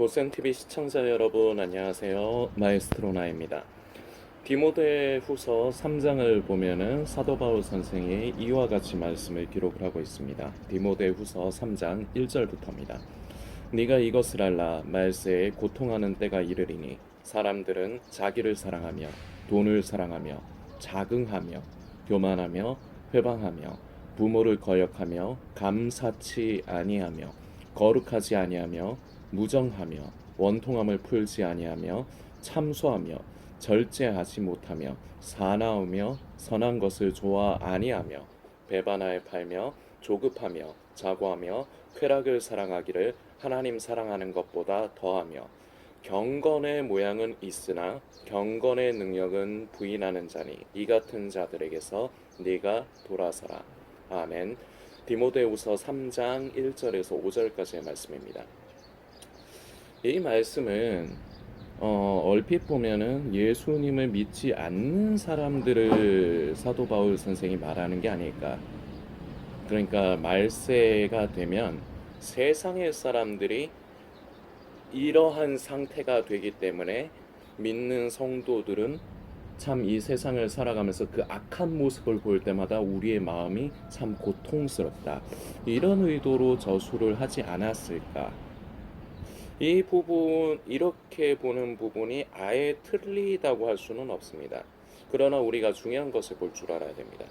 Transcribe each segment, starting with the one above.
고센TV 시청자 여러분 안녕하세요. 마에스트로나입니다. 디모데후서 3장을 보면은 사도 바울 선생이 이와 같이 말씀을 기록을 하고 있습니다. 디모데후서 3장 1절부터입니다. 네가 이것을 알라. 말세에 고통하는 때가 이르리니 사람들은 자기를 사랑하며 돈을 사랑하며 자긍하며 교만하며 회방하며 부모를 거역하며 감사치 아니하며 거룩하지 아니하며 무정하며 원통함을 풀지 아니하며 참소하며 절제하지 못하며 사나우며 선한 것을 좋아 아니하며 배반하여 팔며 조급하며 자고하며 쾌락을 사랑하기를 하나님 사랑하는 것보다 더하며 경건의 모양은 있으나 경건의 능력은 부인하는 자니 이 같은 자들에게서 네가 돌아서라. 아멘. 디모데후서 3장 1절에서 5절까지의 말씀입니다. 이 말씀은 얼핏 보면은 예수님을 믿지 않는 사람들을 사도 바울 선생이 말하는 게 아닐까. 그러니까 말세가 되면 세상의 사람들이 이러한 상태가 되기 때문에 믿는 성도들은 참 이 세상을 살아가면서 그 악한 모습을 볼 때마다 우리의 마음이 참 고통스럽다. 이런 의도로 저수를 하지 않았을까. 이 부분, 이렇게 보는 부분이 아예 틀리다고 할 수는 없습니다. 그러나 우리가 중요한 것을 볼 줄 알아야 됩니다.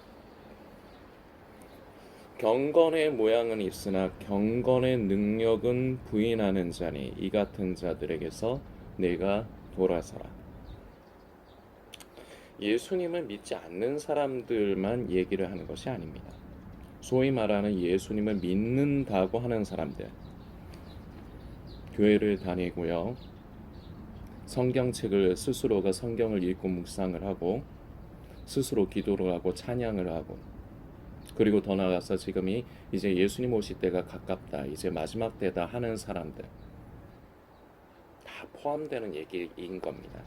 경건의 모양은 있으나 경건의 능력은 부인하는 자니 이 같은 자들에게서 내가 돌아서라. 예수님을 믿지 않는 사람들만 얘기를 하는 것이 아닙니다. 소위 말하는 예수님을 믿는다고 하는 사람들, 교회를 다니고요, 성경책을 스스로가 성경을 읽고 묵상을 하고 스스로 기도를 하고 찬양을 하고, 그리고 더 나아가서 지금이 이제 예수님 오실 때가 가깝다, 이제 마지막 때다 하는 사람들 다 포함되는 얘기인 겁니다.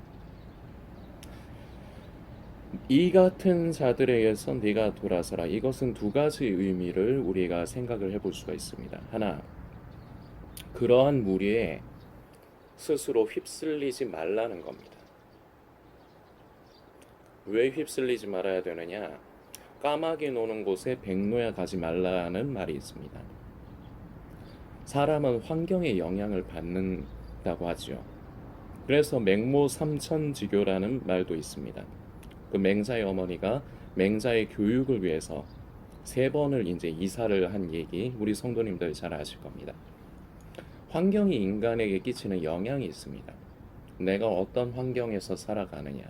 이 같은 자들에게서 네가 돌아서라. 이것은 두 가지 의미를 우리가 생각을 해볼 수가 있습니다. 하나, 그러한 무리에 스스로 휩쓸리지 말라는 겁니다. 왜 휩쓸리지 말아야 되느냐? 까마귀 노는 곳에 백로야 가지 말라는 말이 있습니다. 사람은 환경의 영향을 받는다고 하죠. 그래서 맹모 삼천지교라는 말도 있습니다. 그 맹자의 어머니가 맹자의 교육을 위해서 3번을 이제 이사를 한 얘기, 우리 성도님들 잘 아실 겁니다. 환경이 인간에게 끼치는 영향이 있습니다. 내가 어떤 환경에서 살아가느냐,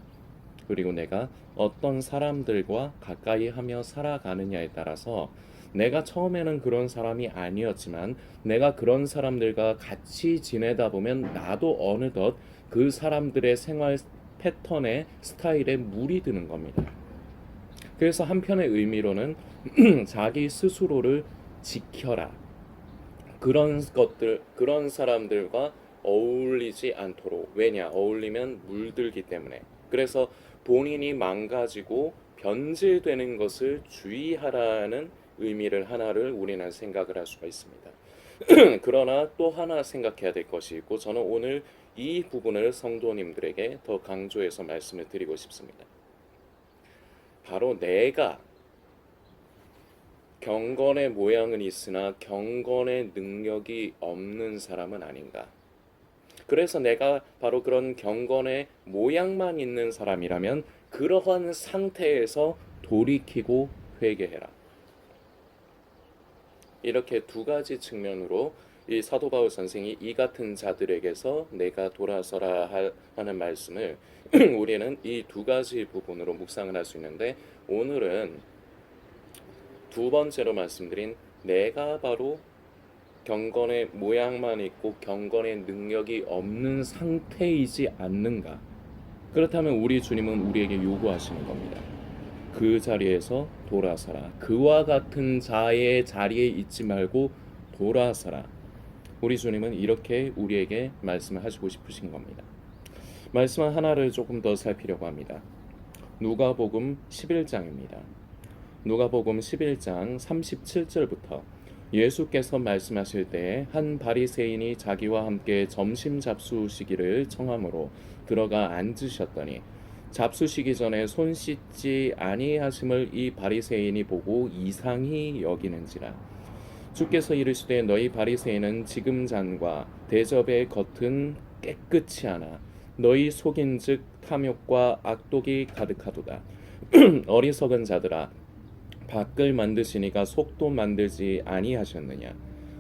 그리고 내가 어떤 사람들과 가까이 하며 살아가느냐에 따라서 내가 처음에는 그런 사람이 아니었지만 내가 그런 사람들과 같이 지내다 보면 나도 어느덧 그 사람들의 생활 패턴의 스타일에 물이 드는 겁니다. 그래서 한편의 의미로는 자기 스스로를 지켜라. 그런 사람들과 어울리지 않도록. 왜냐? 어울리면 물들기 때문에. 그래서 본인이 망가지고 변질되는 것을 주의하라는 의미를 하나를 우리는 생각을 할 수가 있습니다. 그러나 또 하나 생각해야 될 것이 있고, 저는 오늘 이 부분을 성도님들에게 더 강조해서 말씀을 드리고 싶습니다. 바로 내가 경건의 모양은 있으나 경건의 능력이 없는 사람은 아닌가. 그래서 내가 바로 그런 경건의 모양만 있는 사람이라면 그러한 상태에서 돌이키고 회개해라. 이렇게 두 가지 측면으로 이 사도 바울 선생이 이 같은 자들에게서 내가 돌아서라 하는 말씀을 우리는 이 두 가지 부분으로 묵상을 할 수 있는데, 오늘은 두 번째로 말씀드린 내가 바로 경건의 모양만 있고 경건의 능력이 없는 상태이지 않는가. 그렇다면 우리 주님은 우리에게 요구하시는 겁니다. 그 자리에서 돌아서라. 그와 같은 자의 자리에 있지 말고 돌아서라. 우리 주님은 이렇게 우리에게 말씀을 하시고 싶으신 겁니다. 말씀 하나를 조금 더 살피려고 합니다. 누가복음 11장입니다. 누가복음 11장 37절부터 예수께서 말씀하실 때에 한 바리새인이 자기와 함께 점심 잡수시기를 청함으로 들어가 앉으셨더니 잡수시기 전에 손 씻지 아니하심을 이 바리새인이 보고 이상히 여기는지라. 주께서 이르시되 너희 바리새인은 지금 잔과 대접의 겉은 깨끗이 하나 너희 속인즉 탐욕과 악독이 가득하도다. 어리석은 자들아, 밖을 만드시니가 속도 만들지 아니하셨느냐.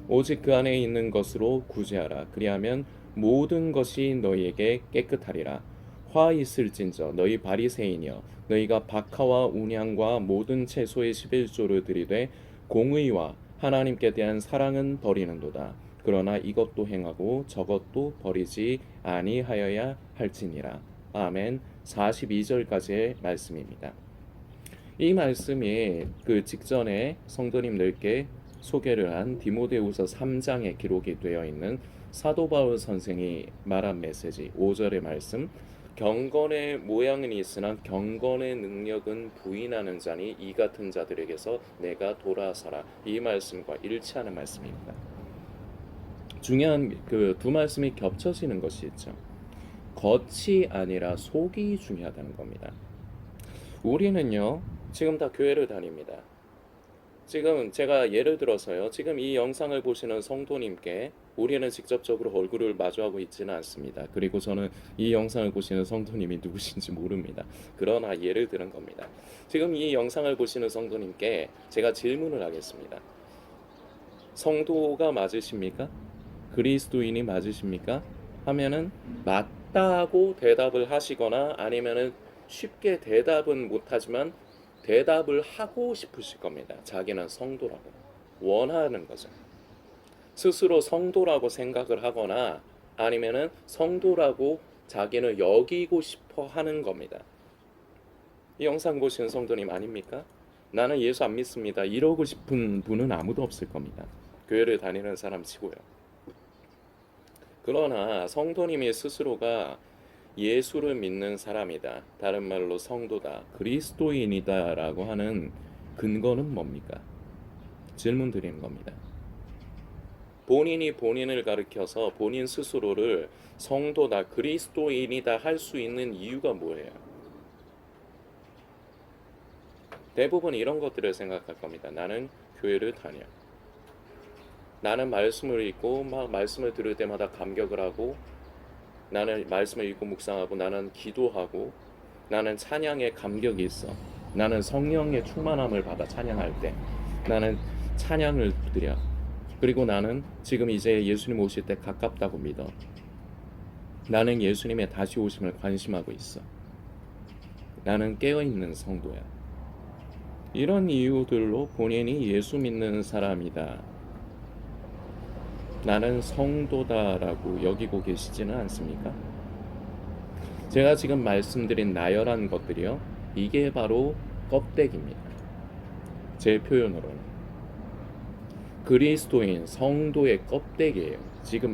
오직 그 안에 있는 것으로 구제하라. 그리하면 모든 것이 너희에게 깨끗하리라. 화 있을진저 너희 바리새인이여, 너희가 박하와 운향과 모든 채소의 11조를 들이되 공의와 하나님께 대한 사랑은 버리는도다. 그러나 이것도 행하고 저것도 버리지 아니하여야 할지니라. 아멘. 42절까지의 말씀입니다. 이 말씀이 그 직전에 성도님들께 소개를 한 디모데후서 3장에 기록이 되어 있는 사도 바울 선생이 말한 메시지 5절의 말씀, 경건의 모양은 있으나 경건의 능력은 부인하는 자니 이 같은 자들에게서 내가 돌아서라. 이 말씀과 일치하는 말씀입니다. 중요한 그 두 말씀이 겹쳐지는 것이 있죠. 겉이 아니라 속이 중요하다는 겁니다. 우리는요, 지금 다 교회를 다닙니다. 지금 제가 예를 들어서요, 지금 이 영상을 보시는 성도님께 우리는 직접적으로 얼굴을 마주하고 있지는 않습니다. 그리고 저는 이 영상을 보시는 성도님이 누구신지 모릅니다. 그러나 예를 드는 겁니다. 지금 이 영상을 보시는 성도님께 제가 질문을 하겠습니다. 성도가 맞으십니까? 그리스도인이 맞으십니까? 하면은 맞다고 대답을 하시거나 아니면은 쉽게 대답은 못하지만 대답을 하고 싶으실 겁니다. 자기는 성도라고 원하는 거죠. 스스로 성도라고 생각을 하거나 아니면은 성도라고 자기는 여기고 싶어 하는 겁니다. 이 영상 보시는 성도님 아닙니까? 나는 예수 안 믿습니다. 이러고 싶은 분은 아무도 없을 겁니다. 교회를 다니는 사람 치고요. 그러나 성도님이 스스로가 예수를 믿는 사람이다, 다른 말로 성도다, 그리스도인이다 라고 하는 근거는 뭡니까? 질문 드리는 겁니다. 본인이 본인을 가리켜서 본인 스스로를 성도다, 그리스도인이다 할 수 있는 이유가 뭐예요? 대부분 이런 것들을 생각할 겁니다. 나는 교회를 다녀. 나는 말씀을 읽고 막 말씀을 들을 때마다 감격을 하고, 나는 말씀을 읽고 묵상하고, 나는 기도하고, 나는 찬양에 감격이 있어. 나는 성령의 충만함을 받아 찬양할 때 나는 찬양을 드려. 그리고 나는 지금 이제 예수님 오실 때 가깝다고 믿어. 나는 예수님의 다시 오심을 관심하고 있어. 나는 깨어있는 성도야. 이런 이유들로 본인이 예수 믿는 사람이다, 나는 성도다라고 여기고 계시지는 않습니까? 제가 지금 말씀드린 나열한 것들이요, 이게 바로 껍데기입니다. 제 표현으로는 그리스도인 성도의 껍데기예요. 지금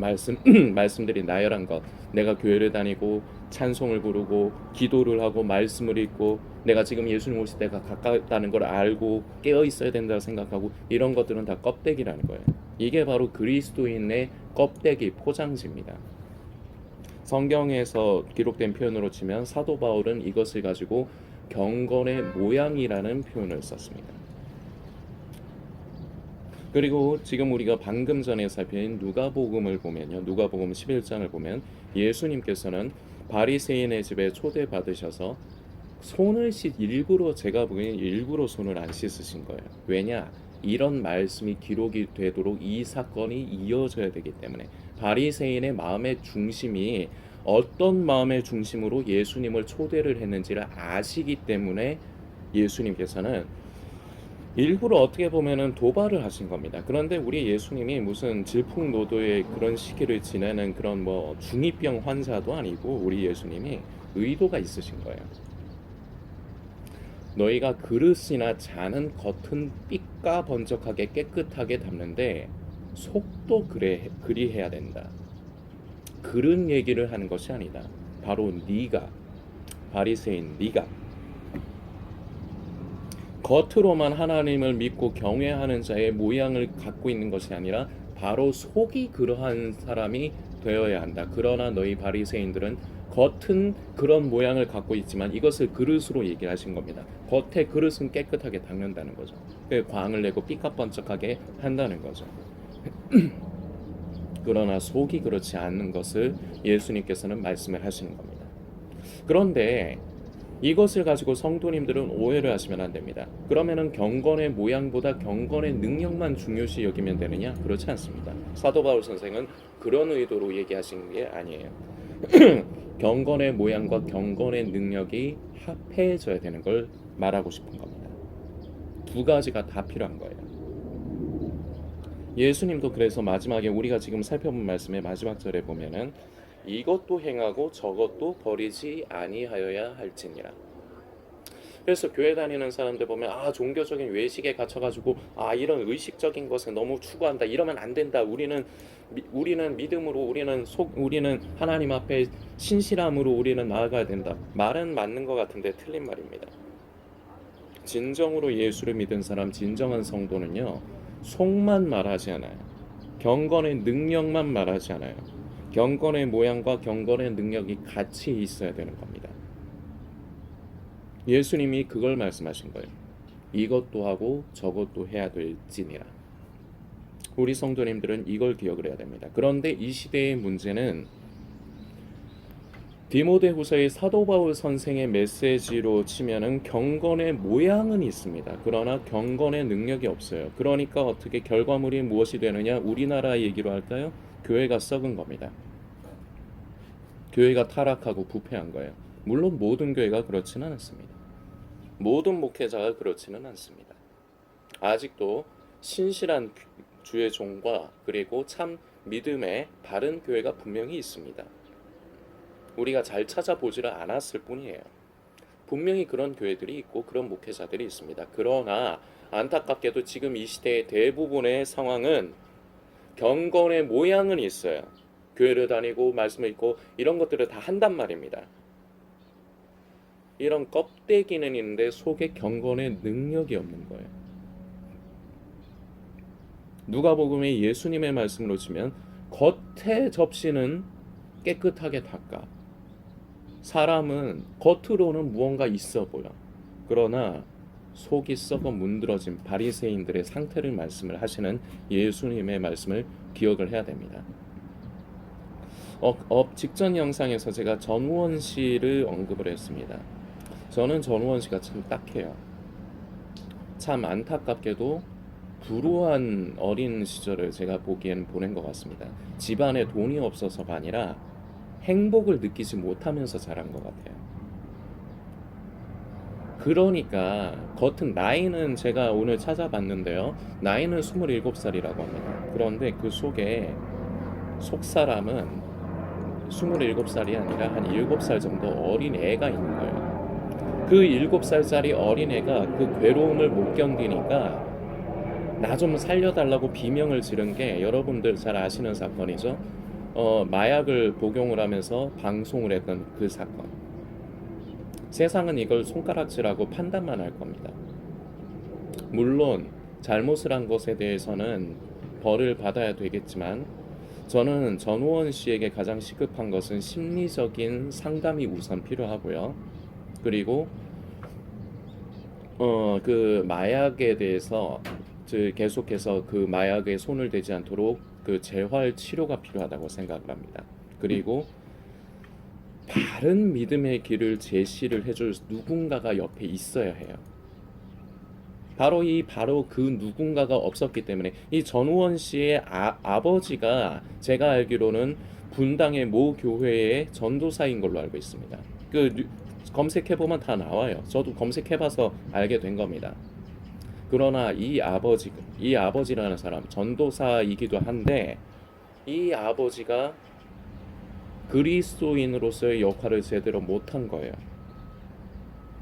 말씀드린 나열한 것, 내가 교회를 다니고 찬송을 부르고 기도를 하고 말씀을 읽고 내가 지금 예수님 오실 때가 가깝다는 걸 알고 깨어 있어야 된다고 생각하고, 이런 것들은 다 껍데기라는 거예요. 이게 바로 그리스도인의 껍데기 포장지입니다. 성경에서 기록된 표현으로 치면 사도 바울은 이것을 가지고 경건의 모양이라는 표현을 썼습니다. 그리고 지금 우리가 방금 전에 살핀 누가복음을 보면요, 누가복음 11장을 보면 예수님께서는 바리새인의 집에 초대받으셔서 손을 일부러, 제가 보기엔 일부러 손을 안 씻으신 거예요. 왜냐? 이런 말씀이 기록이 되도록 이 사건이 이어져야 되기 때문에, 바리새인의 마음의 중심이 어떤 마음의 중심으로 예수님을 초대를 했는지를 아시기 때문에 예수님께서는 일부러 어떻게 보면은 도발을 하신 겁니다. 그런데 우리 예수님이 무슨 질풍노도의 그런 시기를 지내는 그런 뭐 중2병 환자도 아니고, 우리 예수님이 의도가 있으신 거예요. 너희가 그릇이나 잔은 겉은 삐까 번쩍하게 깨끗하게 담는데 속도 그리해야 된다. 그런 얘기를 하는 것이 아니다. 바로 네가, 바리새인 네가 겉으로만 하나님을 믿고 경외하는 자의 모양을 갖고 있는 것이 아니라 바로 속이 그러한 사람이 되어야 한다. 그러나 너희 바리새인들은 겉은 그런 모양을 갖고 있지만 이것을 그릇으로 얘기하신 겁니다. 겉에 그릇은 깨끗하게 닦는다는 거죠. 광을 내고 삐까뻔쩍하게 한다는 거죠. 그러나 속이 그렇지 않는 것을 예수님께서는 말씀을 하시는 겁니다. 그런데 이것을 가지고 성도님들은 오해를 하시면 안 됩니다. 그러면은 경건의 모양보다 경건의 능력만 중요시 여기면 되느냐? 그렇지 않습니다. 사도 바울 선생은 그런 의도로 얘기하신 게 아니에요. 경건의 모양과 경건의 능력이 합해져야 되는 걸 말하고 싶은 겁니다. 두 가지가 다 필요한 거예요. 예수님도 그래서 마지막에 우리가 지금 살펴본 말씀의 마지막 절에 보면은 이것도 행하고 저것도 버리지 아니하여야 할지니라. 그래서 교회 다니는 사람들 보면 종교적인 외식에 갇혀가지고 이런 의식적인 것을 너무 추구한다. 이러면 안 된다. 우리는 믿음으로 우리는 하나님 앞에 신실함으로 우리는 나아가야 된다. 말은 맞는 것 같은데 틀린 말입니다. 진정으로 예수를 믿은 사람, 진정한 성도는요, 속만 말하지 않아요. 경건의 능력만 말하지 않아요. 경건의 모양과 경건의 능력이 같이 있어야 되는 겁니다. 예수님이 그걸 말씀하신 거예요. 이것도 하고 저것도 해야 될지니라. 우리 성도님들은 이걸 기억을 해야 됩니다. 그런데 이 시대의 문제는 디모데후서의 사도 바울 선생의 메시지로 치면은 경건의 모양은 있습니다. 그러나 경건의 능력이 없어요. 그러니까 어떻게 결과물이 무엇이 되느냐? 우리나라 얘기로 할까요? 교회가 썩은 겁니다. 교회가 타락하고 부패한 거예요. 물론 모든 교회가 그렇지는 않습니다. 모든 목회자가 그렇지는 않습니다. 아직도 신실한 주의 종과 그리고 참 믿음의 바른 교회가 분명히 있습니다. 우리가 잘 찾아보지를 않았을 뿐이에요. 분명히 그런 교회들이 있고 그런 목회자들이 있습니다. 그러나 안타깝게도 지금 이 시대의 대부분의 상황은 경건의 모양은 있어요. 교회를 다니고 말씀을 읽고 이런 것들을 다 한단 말입니다. 이런 껍데기는 있는데 속에 경건의 능력이 없는 거예요. 누가복음의 예수님의 말씀으로 치면 겉의 접시는 깨끗하게 닦아. 사람은 겉으로는 무언가 있어 보여. 그러나 속이 썩어 문드러진 바리새인들의 상태를 말씀을 하시는 예수님의 말씀을 기억을 해야 됩니다. 직전 영상에서 제가 전우원 씨를 언급을 했습니다. 저는 전우원 씨가 참 딱해요. 참 안타깝게도 불우한 어린 시절을 제가 보기에는 보낸 것 같습니다. 집안에 돈이 없어서가 아니라 행복을 느끼지 못하면서 자란 것 같아요. 그러니까 겉은 나이는 제가 오늘 찾아봤는데요. 나이는 27살이라고 합니다. 그런데 그 속에 속사람은 27살이 아니라 한 7살 정도 어린 애가 있는 거예요. 그 7살짜리 어린 애가 그 괴로움을 못 견디니까 나 좀 살려달라고 비명을 지른 게 여러분들 잘 아시는 사건이죠. 마약을 복용을 하면서 방송을 했던 그 사건. 세상은 이걸 손가락질하고 판단만 할 겁니다. 물론 잘못을 한 것에 대해서는 벌을 받아야 되겠지만 저는 전우원 씨에게 가장 시급한 것은 심리적인 상담이 우선 필요하고요. 그리고 그 마약에 대해서 계속해서 그 마약에 손을 대지 않도록 그 재활 치료가 필요하다고 생각을 합니다. 그리고 바른 믿음의 길을 제시를 해줄 누군가가 옆에 있어야 해요. 바로 그 누군가가 없었기 때문에 이 전우원 씨의 아버지가 제가 알기로는 분당의 모 교회의 전도사인 걸로 알고 있습니다. 검색해보면 다 나와요. 저도 검색해봐서 알게 된 겁니다. 그러나 이 아버지라는 사람 전도사이기도 한데 이 아버지가 그리스도인으로서의 역할을 제대로 못한 거예요.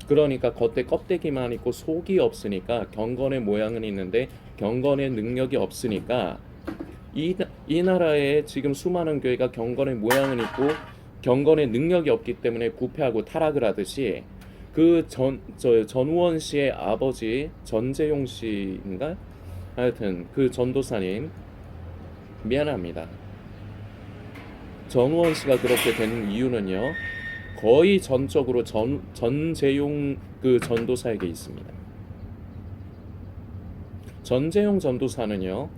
그러니까 겉에 껍데기만 있고 속이 없으니까 경건의 모양은 있는데 경건의 능력이 없으니까 이 나라에 지금 수많은 교회가 경건의 모양은 있고 경건의 능력이 없기 때문에 부패하고 타락을 하듯이 전우원 씨의 아버지 전재용 씨인가? 하여튼 그 전도사님 미안합니다. 전우원 씨가 그렇게 된 이유는요, 거의 전적으로 전재용 그 전도사에게 있습니다. 전재용 전도사는요,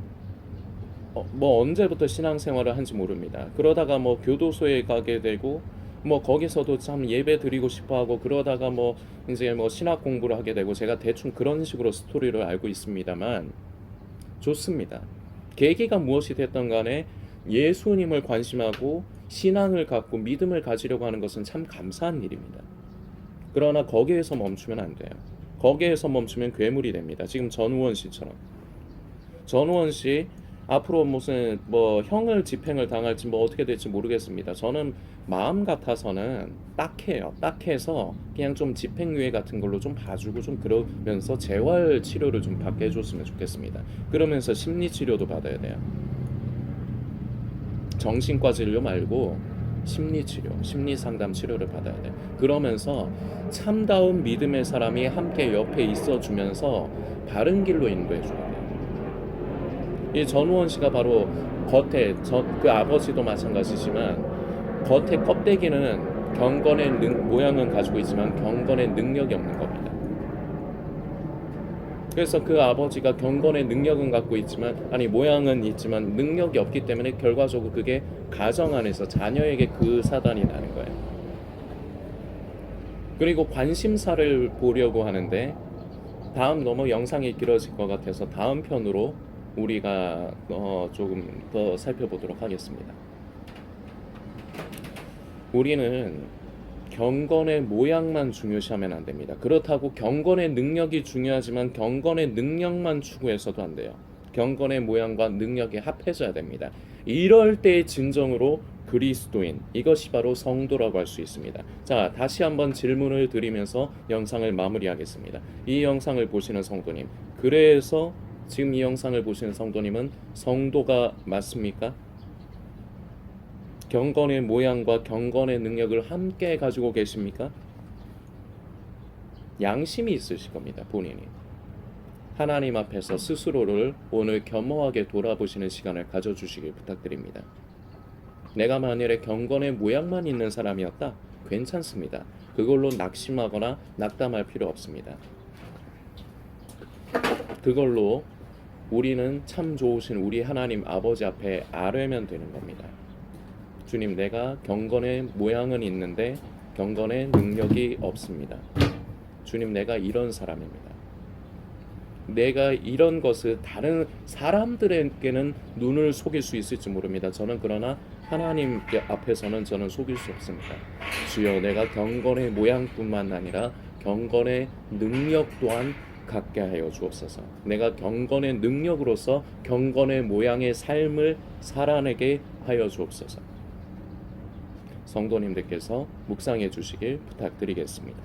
뭐 언제부터 신앙생활을 한지 모릅니다. 그러다가 뭐 교도소에 가게 되고, 뭐 거기서도 참 예배 드리고 싶어하고, 그러다가 뭐 이제 뭐 신학 공부를 하게 되고, 제가 대충 그런 식으로 스토리를 알고 있습니다만, 좋습니다. 계기가 무엇이 됐던 간에 예수님을 관심하고 신앙을 갖고 믿음을 가지려고 하는 것은 참 감사한 일입니다. 그러나 거기에서 멈추면 안 돼요. 거기에서 멈추면 괴물이 됩니다. 지금 전우원 씨처럼. 전우원 씨 앞으로 무슨 뭐 형을 집행을 당할지 뭐 어떻게 될지 모르겠습니다. 저는 마음 같아서는 딱해요. 딱해서 그냥 좀 집행유예 같은 걸로 좀 봐주고 좀 그러면서 재활 치료를 좀 받게 해줬으면 좋겠습니다. 그러면서 심리 치료도 받아야 돼요. 정신과 진료 말고 심리 치료, 심리 상담 치료를 받아야 돼. 그러면서 참다운 믿음의 사람이 함께 옆에 있어주면서 바른 길로 인도해 줘야 돼. 이 전우원 씨가 바로 겉에 그 아버지도 마찬가지지만 겉에 껍데기는 경건의 모양은 가지고 있지만 경건의 능력이 없는 겁니다. 그래서 그 아버지가 경건의 능력은 갖고 있지만 모양은 있지만 능력이 없기 때문에 결과적으로 그게 가정 안에서 자녀에게 그 사단이 나는 거예요. 그리고 관심사를 보려고 하는데 다음 너무 영상이 길어질 것 같아서 다음 편으로 우리가 조금 더 살펴보도록 하겠습니다. 우리는 경건의 모양만 중요시하면 안 됩니다. 그렇다고 경건의 능력이 중요하지만 경건의 능력만 추구해서도 안 돼요. 경건의 모양과 능력이 합해져야 됩니다. 이럴 때 진정으로 그리스도인, 이것이 바로 성도라고 할 수 있습니다. 자, 다시 한번 질문을 드리면서 영상을 마무리하겠습니다. 이 영상을 보시는 성도님, 그래서 지금 이 영상을 보시는 성도님은 성도가 맞습니까? 경건의 모양과 경건의 능력을 함께 가지고 계십니까? 양심이 있으실 겁니다. 본인이. 하나님 앞에서 스스로를 오늘 겸허하게 돌아보시는 시간을 가져주시길 부탁드립니다. 내가 만일에 경건의 모양만 있는 사람이었다? 괜찮습니다. 그걸로 낙심하거나 낙담할 필요 없습니다. 그걸로 우리는 참 좋으신 우리 하나님 아버지 앞에 아뢰면 되는 겁니다. 주님, 내가 경건의 모양은 있는데 경건의 능력이 없습니다. 주님, 내가 이런 사람입니다. 내가 이런 것을 다른 사람들에게는 눈을 속일 수 있을지 모릅니다. 저는 그러나 하나님 앞에서는 저는 속일 수 없습니다. 주여, 내가 경건의 모양뿐만 아니라 경건의 능력 또한 갖게 하여 주옵소서. 내가 경건의 능력으로서 경건의 모양의 삶을 살아내게 하여 주옵소서. 성도님들께서 묵상해 주시길 부탁드리겠습니다.